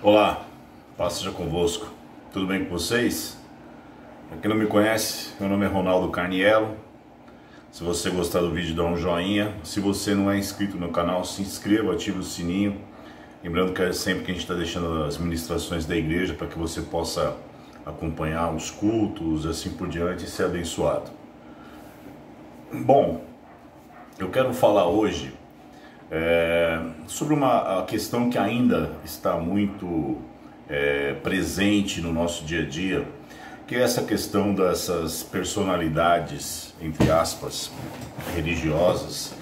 Olá, paz seja convosco. Tudo bem com vocês? Para quem não me conhece, meu nome é Ronaldo Carniello. Se você gostar do vídeo, dá um joinha. Se você não é inscrito no canal, se inscreva, ative o sininho. Lembrando que é sempre que a gente está deixando as ministrações da igreja para que você possa acompanhar os cultos, assim por diante, e ser abençoado. Bom, eu quero falar hoje sobre uma questão que ainda está muito presente no nosso dia a dia, que é essa questão dessas personalidades, entre aspas, religiosas,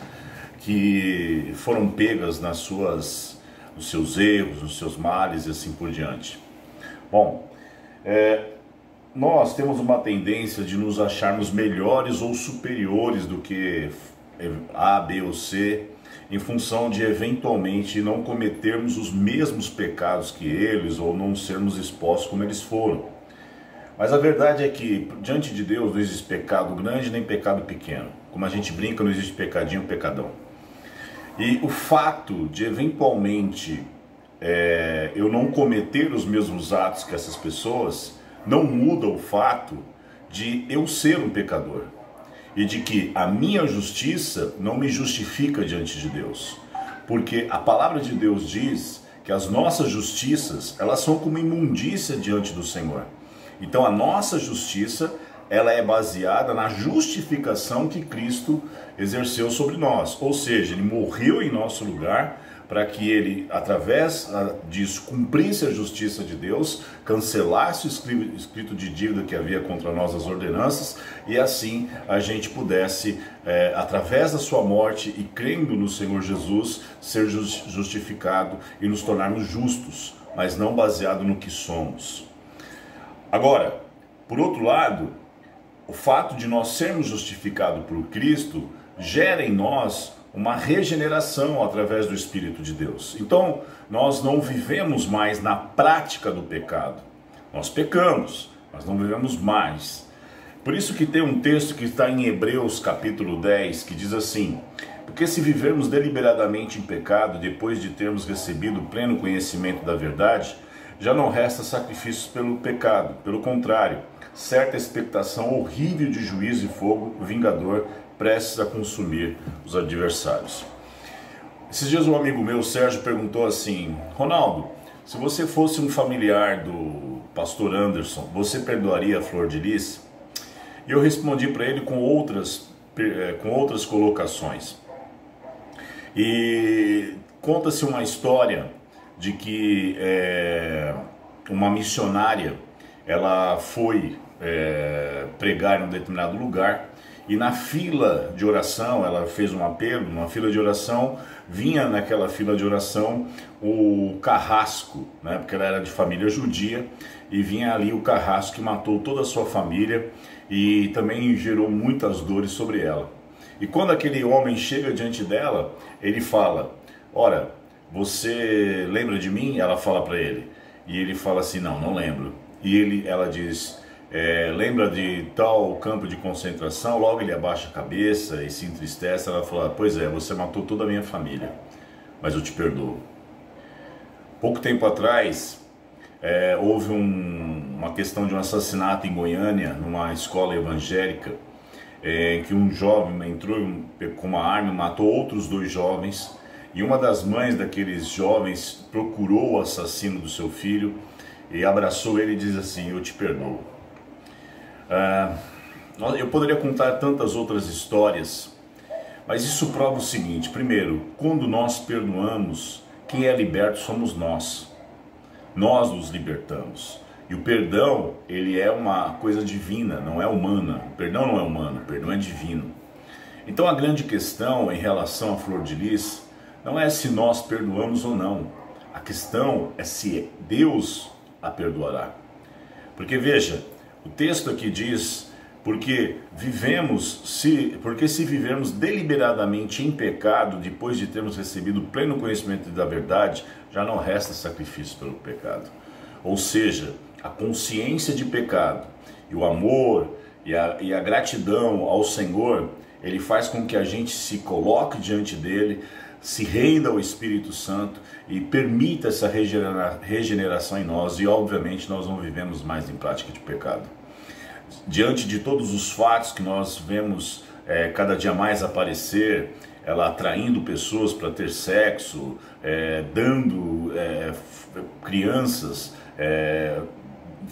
que foram pegas nos seus erros, nos seus males e assim por diante. Bom, nós temos uma tendência de nos acharmos melhores ou superiores do que A, B ou C, em função de eventualmente não cometermos os mesmos pecados que eles ou não sermos expostos como eles foram. Mas a verdade é que diante de Deus não existe pecado grande nem pecado pequeno. Como a gente brinca, não existe pecadinho, pecadão. E o fato de eventualmente eu não cometer os mesmos atos que essas pessoas não muda o fato de eu ser um pecador. E de que a minha justiça não me justifica diante de Deus. Porque a palavra de Deus diz que as nossas justiças, elas são como imundícia diante do Senhor. Então a nossa justiça, ela é baseada na justificação que Cristo exerceu sobre nós. Ou seja, Ele morreu em nosso lugar para que Ele, através disso, cumprisse a justiça de Deus, cancelasse o escrito de dívida que havia contra nós, as ordenanças, e assim a gente pudesse, através da sua morte e crendo no Senhor Jesus, ser justificado e nos tornarmos justos, mas não baseado no que somos. Agora, por outro lado, o fato de nós sermos justificados por Cristo gera em nós uma regeneração através do Espírito de Deus. Então, nós não vivemos mais na prática do pecado. Nós pecamos, mas não vivemos mais. Por isso que tem um texto que está em Hebreus capítulo 10, que diz assim: porque se vivermos deliberadamente em pecado, depois de termos recebido o pleno conhecimento da verdade, já não resta sacrifícios pelo pecado. Pelo contrário, certa expectação horrível de juízo e fogo vingador, prestes a consumir os adversários. Esses dias um amigo meu, Sérgio, perguntou assim: Ronaldo, se você fosse um familiar do pastor Anderson, você perdoaria a Flor de Lis? E eu respondi para ele com outras colocações. E conta-se uma história de que uma missionária, ela foi pregar em um determinado lugar, e na fila de oração, ela fez um apelo, numa fila de oração, vinha naquela fila de oração o carrasco, né, porque ela era de família judia, e vinha ali o carrasco que matou toda a sua família e também gerou muitas dores sobre ela. E quando aquele homem chega diante dela, ele fala: ora, você lembra de mim? Ela fala para ele. E ele fala assim: não lembro. E ela diz: lembra de tal campo de concentração? Logo ele abaixa a cabeça e se entristece. Ela fala: pois é, você matou toda a minha família, mas eu te perdoo. Pouco tempo atrás, houve uma questão de um assassinato em Goiânia, numa escola evangélica, que um jovem entrou com uma arma e matou outros 2 jovens. E uma das mães daqueles jovens procurou o assassino do seu filho e abraçou ele e diz assim: eu te perdoo. Eu poderia contar tantas outras histórias, mas isso prova o seguinte: primeiro, quando nós perdoamos, quem é liberto somos nós. Nós nos libertamos. E o perdão, ele é uma coisa divina, não é humana. O perdão não é humano, o perdão é divino. Então a grande questão em relação à Flor de Lis não é se nós perdoamos ou não. A questão é se Deus a perdoará. Porque veja, o texto aqui diz: porque se vivermos deliberadamente em pecado, depois de termos recebido o pleno conhecimento da verdade, já não resta sacrifício pelo pecado. Ou seja, a consciência de pecado e o amor e a gratidão ao Senhor, ele faz com que a gente se coloque diante dele, se renda ao Espírito Santo e permita essa regeneração em nós, e obviamente nós não vivemos mais em prática de pecado. Diante de todos os fatos que nós vemos cada dia mais aparecer, ela atraindo pessoas para ter sexo, dando crianças,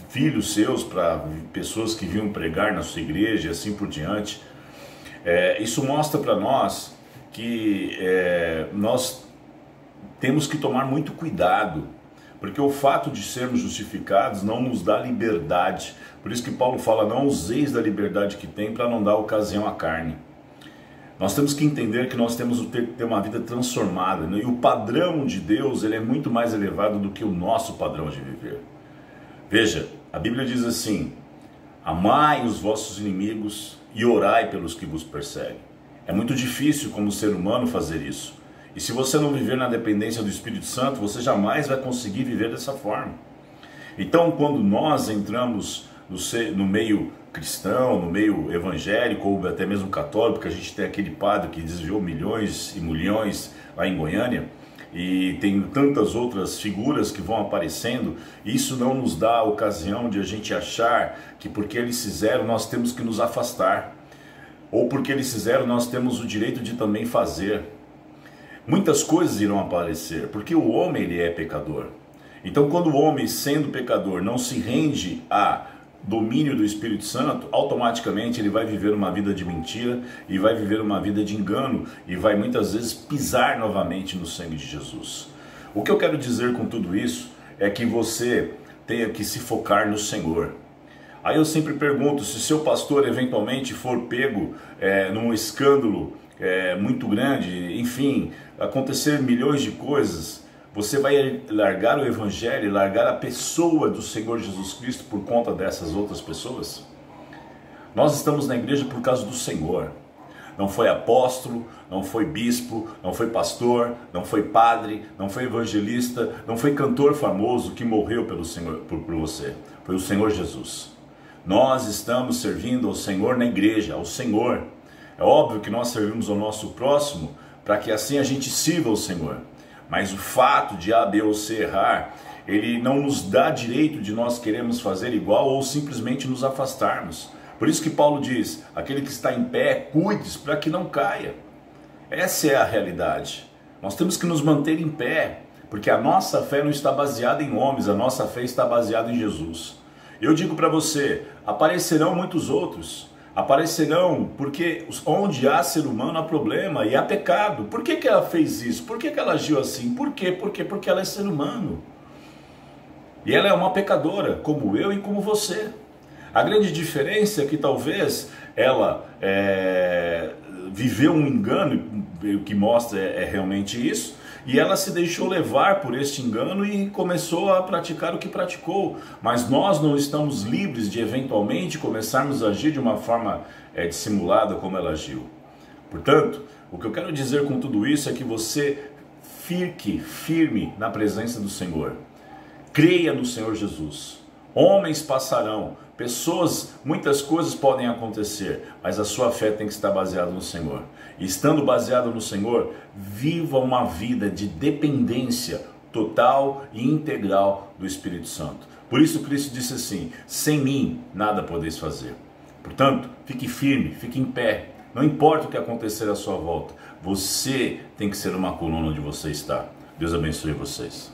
filhos seus para pessoas que vinham pregar na sua igreja e assim por diante, isso mostra para nós que nós temos que tomar muito cuidado, porque o fato de sermos justificados não nos dá liberdade. Por isso que Paulo fala: não useis da liberdade que tem para não dar ocasião à carne. Nós temos que entender que nós temos que ter uma vida transformada, né? E o padrão de Deus, ele é muito mais elevado do que o nosso padrão de viver. Veja, a Bíblia diz assim: amai os vossos inimigos e orai pelos que vos perseguem. É muito difícil como ser humano fazer isso. E se você não viver na dependência do Espírito Santo, você jamais vai conseguir viver dessa forma. Então, quando nós entramos no meio cristão, no meio evangélico ou até mesmo católico, porque a gente tem aquele padre que desviou milhões e milhões lá em Goiânia, e tem tantas outras figuras que vão aparecendo, isso não nos dá a ocasião de a gente achar que porque eles fizeram nós temos que nos afastar, ou porque eles fizeram nós temos o direito de também fazer. Muitas coisas irão aparecer, porque o homem ele é pecador. Então, quando o homem, sendo pecador, não se rende a domínio do Espírito Santo, automaticamente ele vai viver uma vida de mentira e vai viver uma vida de engano e vai muitas vezes pisar novamente no sangue de Jesus. O que eu quero dizer com tudo isso é que você tenha que se focar no Senhor. Aí eu sempre pergunto: se seu pastor eventualmente for pego num escândalo muito grande, enfim, acontecer milhões de coisas, você vai largar o Evangelho, largar a pessoa do Senhor Jesus Cristo por conta dessas outras pessoas? Nós estamos na igreja por causa do Senhor. Não foi apóstolo, não foi bispo, não foi pastor, não foi padre, não foi evangelista, não foi cantor famoso que morreu pelo Senhor, por você. Foi o Senhor Jesus. Nós estamos servindo ao Senhor na igreja, ao Senhor. É óbvio que nós servimos ao nosso próximo para que assim a gente sirva ao Senhor. Mas o fato de A, B ou C errar, ele não nos dá direito de nós queremos fazer igual ou simplesmente nos afastarmos. Por isso que Paulo diz: aquele que está em pé, cuide-se para que não caia. Essa é a realidade. Nós temos que nos manter em pé, porque a nossa fé não está baseada em homens, a nossa fé está baseada em Jesus. Eu digo para você: aparecerão muitos outros. Aparecerão, porque onde há ser humano há problema e há pecado. Por que ela fez isso? Por que ela agiu assim? Por quê? Porque ela é ser humano. E ela é uma pecadora, como eu e como você. A grande diferença é que talvez ela viveu um engano, o que mostra realmente isso, e ela se deixou levar por este engano e começou a praticar o que praticou. Mas nós não estamos livres de eventualmente começarmos a agir de uma forma dissimulada como ela agiu. Portanto, o que eu quero dizer com tudo isso é que você fique firme na presença do Senhor. Creia no Senhor Jesus. Homens passarão, muitas coisas podem acontecer, mas a sua fé tem que estar baseada no Senhor. E estando baseado no Senhor, viva uma vida de dependência total e integral do Espírito Santo. Por isso Cristo disse assim: sem mim nada podeis fazer. Portanto, fique firme, fique em pé. Não importa o que acontecer à sua volta, você tem que ser uma coluna onde você está. Deus abençoe vocês.